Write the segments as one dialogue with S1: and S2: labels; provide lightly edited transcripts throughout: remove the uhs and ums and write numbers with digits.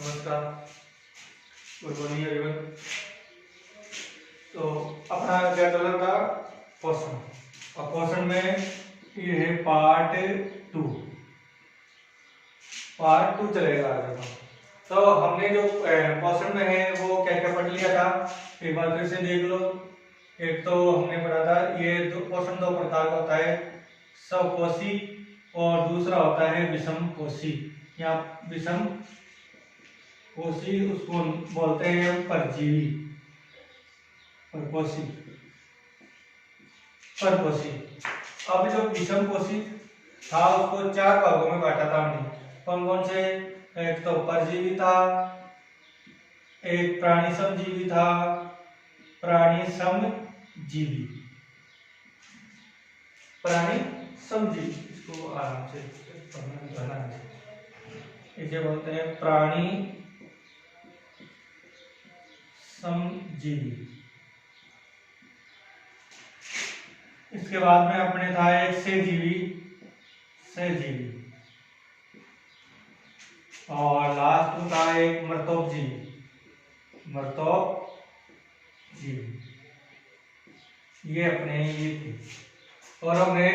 S1: नमस्कार, good morning everyone. तो अपना क्या चल रहा था, क्वेश्चन। और क्वेश्चन में ये है पार्ट टू चलेगा आज का। तो हमने जो क्वेश्चन में है वो क्या क्या पढ़ लिया था, एक बार फिर से देख लो। एक तो हमने पढ़ा था ये क्वेश्चन दो प्रकार का होता है, सकोशी और दूसरा होता है विषम कोशी या विषम कोशी, उसको बोलते हैं परजीवी, परपोषी, परपोषी। अब जो विषम कोशी था उसको चार भागों में बांटा था हमने। कौन कौन से? एक तो परजीवी था, एक प्राणी समजीवी था, प्राणी समजीवी, प्राणी समजीवी, इसको आराम से पढ़ना है। इसे बोलते हैं प्राणी समजीवी। इसके बाद में अपने था एक सहजीवी, और लास्ट था एक मृतोपजीवी, ये अपने ये थे। और हमने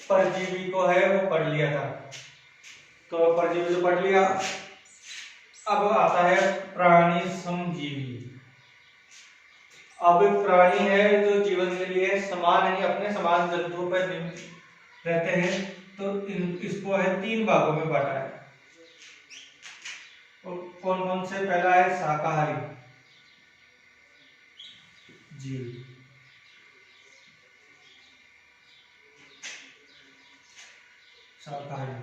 S1: परजीवी को है वो पढ़ लिया था, तो परजीवी तो पढ़ लिया। अब आता है प्राणी समजीवी। अब प्राणी है जो जीवन के लिए समान है, अपने समान जंतुओं पर रहते हैं, तो इसको है तीन भागों में बांटा है। तो कौन कौन से? पहला है शाकाहारी जीव, शाकाहारी।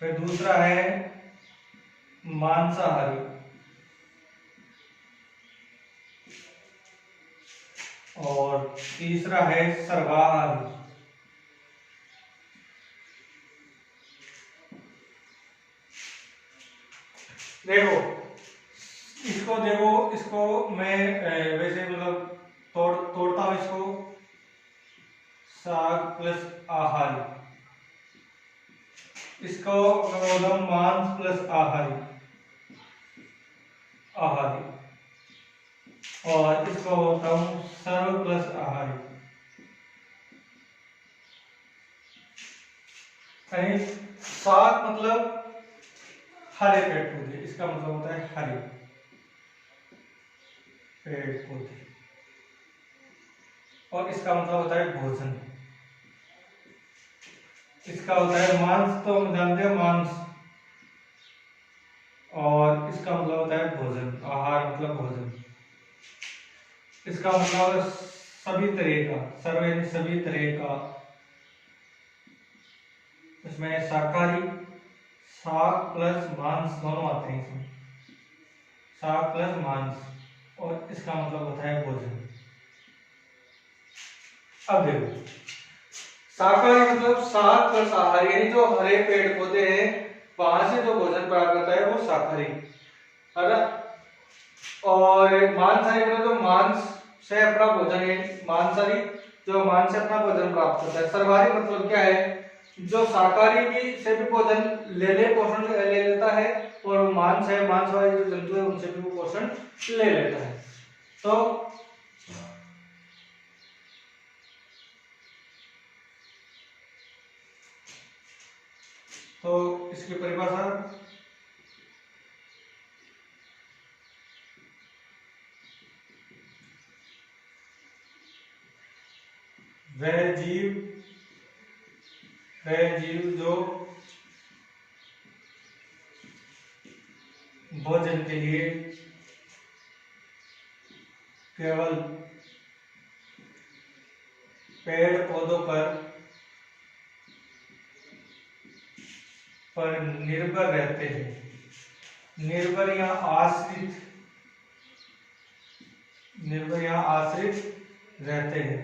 S1: फिर दूसरा है मांसाहारी, और तीसरा है सर्वाहारी। इसको मैं वैसे मतलब तोड़ता हूं इसको, साग प्लस आहारी, इसको बोलता हूं मांस प्लस आहारी, और इसको बोलता हूं सर्व प्लस आहारी। साग मतलब हरे पेड़ पौधे, इसका मतलब होता है हरे पेड़ पौधे, और इसका मतलब होता है भोजन। इसका होता है मांस, तो हम जानते हैं मांस, और इसका मतलब होता है भोजन, आहार मतलब भोजन। इसका मतलब सभी तरह का, सर्व यानी सभी तरह का। इसमें शाकाहारी, साग प्लस मांस दोनों आते हैं इसमें, साग प्लस मांस, और इसका मतलब होता है भोजन। अब देखो, शाकाहारी मतलब साग प्लस आहार, यानी जो हरे पेड़ पौधे हैं वहां से जो भोजन प्राप्त करता है वो शाकाहारी है ना। और मांसाहारी मतलब जो मांस से अपना भोजन है, मांसाहारी जो मांस से अपना भोजन प्राप्त करता है। सर्वाहारी मतलब क्या है? जो शाकाहारी भी से भी भोजन पोषण ले लेता है, और मांस है, मांस वाले जो जंतु है उनसे भी वो पोषण ले लेता है। तो इसकी परिभाषा, वह जीव जो भोजन के लिए केवल पेड़ पौधों पर निर्भर रहते हैं, निर्भर या आश्रित रहते हैं।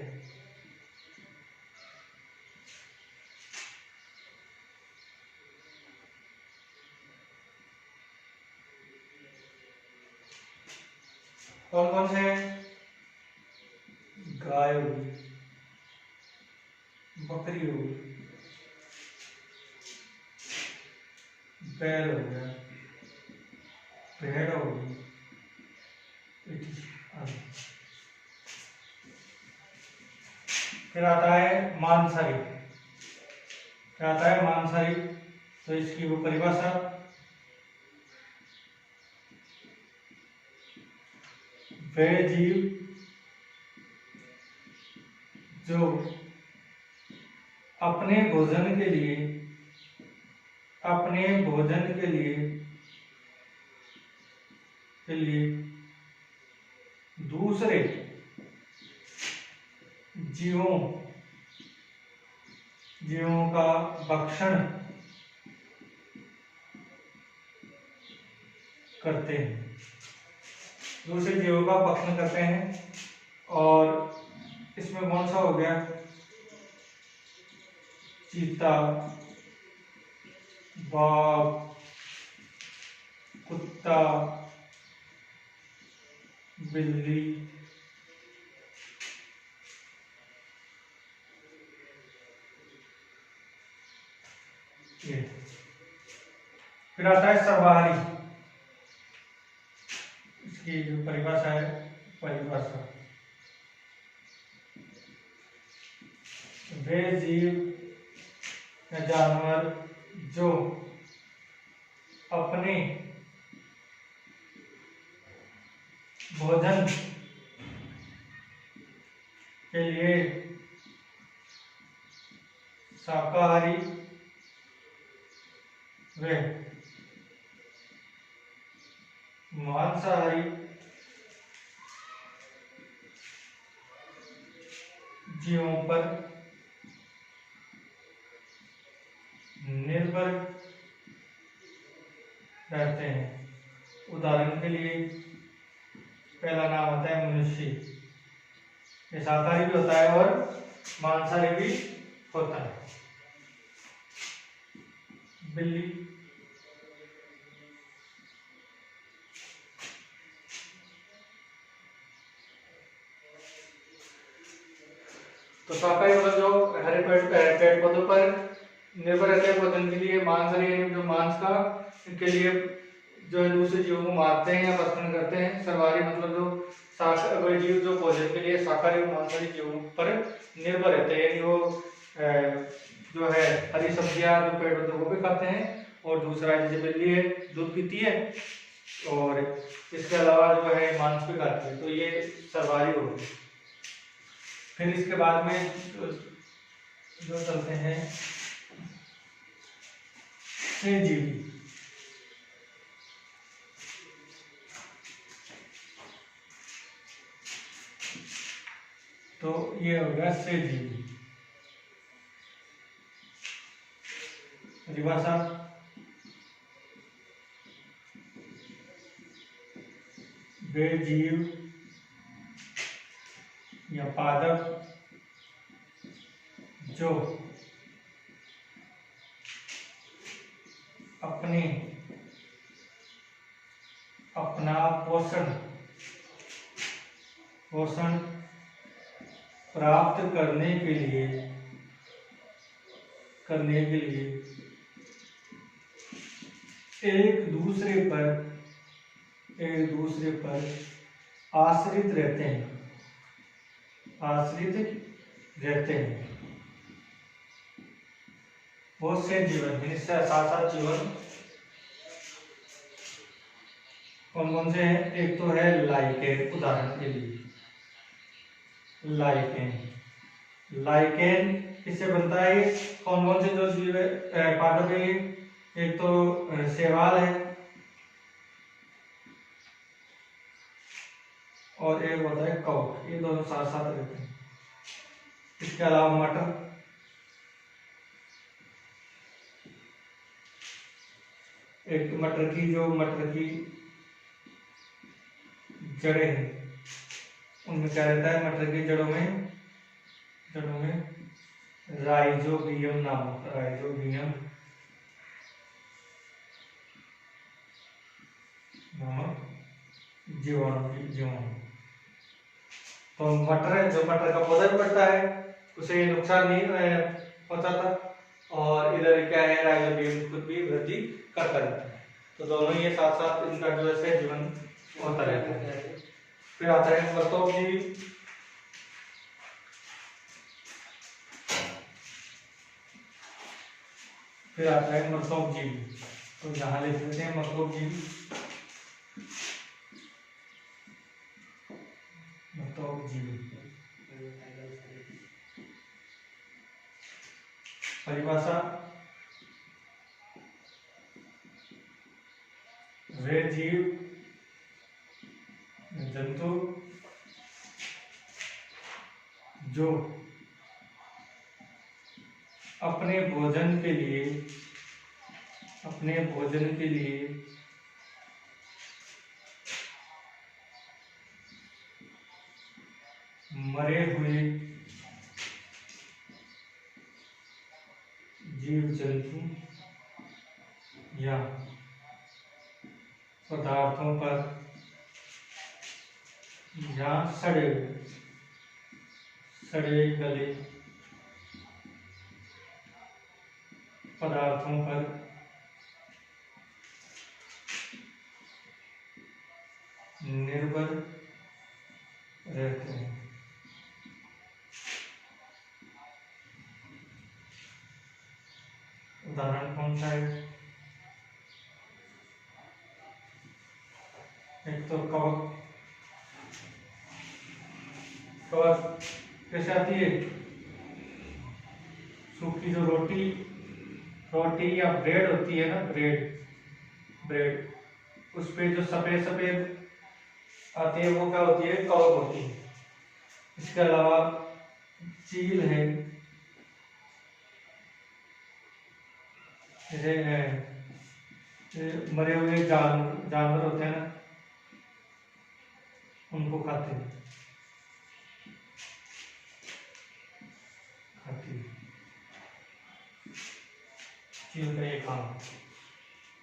S1: कौन कौन से? गाय होगी, बकरी होगी, बैल हो गया, पेड़ होगी, फिर आता है मांसाहारी। क्या आता है? मांसाहारी। तो इसकी वो परिभाषा, वे जीव जो अपने भोजन के लिए दूसरे जीवों का भक्षण करते हैं, दूसरे जीवों का भक्षण करते हैं। और इसमें कौन सा हो गया? चीता, बाघ, कुत्ता, बिल्ली, ये। फिर आता है सर्वाहारी। इसकी जो परिभाषा है, परिभाषा, वे जीव या जानवर जो अपने भोजन के लिए शाकाहारी व मांसाहारी जीवों पर निर्भर रहते हैं। उदाहरण के लिए पहला नाम होता है मनुष्य, ये शाकाहारी भी होता है और मांसाहारी भी होता है। बिल्ली, तो शाकाहारी मतलब जो हरे पेड़ पौधों पर निर्भर रहते हैं भोजन के लिए। मांसाहारी जो मांस का के लिए जो है दूसरे जीवों को मारते हैं या भक्षण करते हैं। सर्वाहारी मतलब जो शाकाहारी जीव जो भोजन के लिए शाकाहारी और मांसाहारी जीवों पर निर्भर रहते हैं, यानी वो जो है हरी सब्जियां जो पेड़ पौधे वो भी खाते हैं, और दूसरा जैसे बिल्ली है दूध पीती है और इसके अलावा जो है मांस भी खाती है, तो ये सर्वाहारी हो गए। फिर इसके बाद में जो चलते हैं सहजीवी। तो ये हो गया सहजीवी। परिभाषा, वे जीव या पादप जो अपना पोषण प्राप्त करने के लिए एक दूसरे पर आश्रित रहते हैं। बहुत से जीवन, सात जीवन कौन कौन से हैं? एक तो है लाइकेन। उदाहरण के लिए लाइकेन किससे बनता है? कौन कौन से जो जीव पादप है? एक तो शैवाल है और एक होता है कवक। ये दोनों साथ साथ रहते हैं। इसके अलावा मटर, एक मटर की जड़ें हैं, उनमें क्या रहता है? मटर की जड़ों में राइजोबियम नामक जीवाणु। तो मटर का पौधा भी बढ़ता है, उसे नुकसान नहीं पहुंचाता, और इधर क्या है? राइजोबियम खुद भी वृद्धि करता रहता है। तो दोनों ये साथ साथ इनका जो है जीवन होता रहता है। फिर आता है मृतोपजीवी। फिर आता है मृतोपजीवी। तो यहाँ लिख देते हैं मृतोपजीवी। मृतोपजीवी परिभाषा, वे जीव जंतु जो अपने भोजन के लिए मरे हुए जीव जंतु या पदार्थों पर या सड़े गले पदार्थों पर निर्भर रहते हैं। उदाहरण कौन सा है? एक तो कवक कैसे आती है? सूखी जो रोटी या ब्रेड होती है ना, ब्रेड उस पे जो सफेद आती है वो क्या होती है? कवक होती है। इसके अलावा चील है, मरे हुए जानवर होते हैं ना, उनको खाते हैं। चील का ये काम।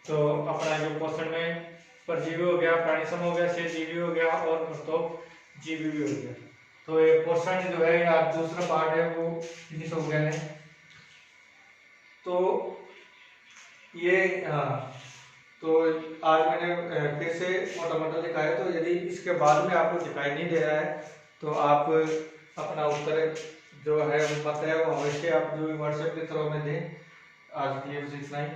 S1: तो अपना जो पोषण में परजीवी हो गया, प्राणी समूह हो गया, सहजीवी हो गया और मृतोपजीवी भी हो गया। तो ये पोषण जो है या दूसरा पार्ट है वो फिनिश हो गया है। तो ये तो आज मैंने कैसे मोटा दिखाया। तो यदि इसके बाद में आपको दिखाई नहीं दे रहा है तो आप अपना उत्तर जो है मत है वो अवश्य आप जो व्हाट्सएप के थ्रू में दें। आज के लिए बस इतना ही।